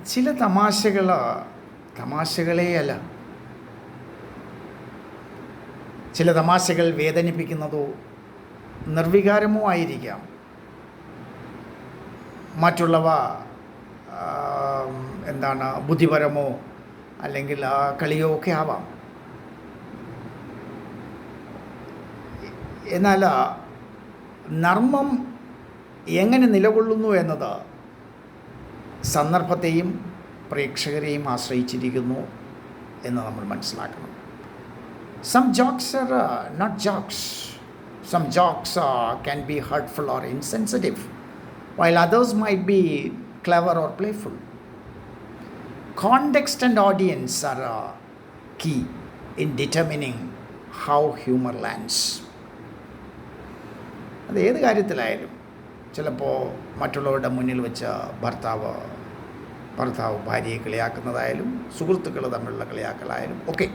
ചില തമാശകളേ അല്ല. ചില തമാശകൾ വേദനിപ്പിക്കുന്നതോ നിർവികാരമോ ആയിരിക്കാം. മറ്റുള്ളവ ബുദ്ധിപരമോ അല്ലെങ്കിൽ കളിയോ ഒക്കെ ആവാം. എന്നാൽ നർമ്മം എങ്ങനെ നിലകൊള്ളുന്നു എന്നത് സന്ദർഭത്തെയും പ്രേക്ഷകരെയും ആശ്രയിച്ചിരിക്കുന്നു എന്ന് നമ്മൾ മനസ്സിലാക്കണം. Some jokes are not jokes. Some jokes can be hurtful or insensitive, while others might be clever or playful. Context and audience are key in determining how humor lands. അത് ഏത് കാര്യത്തിലായാലും, ചിലപ്പോൾ മറ്റുള്ളവരുടെ മുന്നിൽ വെച്ച് ഭർത്താവ് ഭാര്യയെ കളിയാക്കുന്നതായാലും സുഹൃത്തുക്കൾ തമ്മിലുള്ള കളിയാക്കലായാലും ഒക്കെ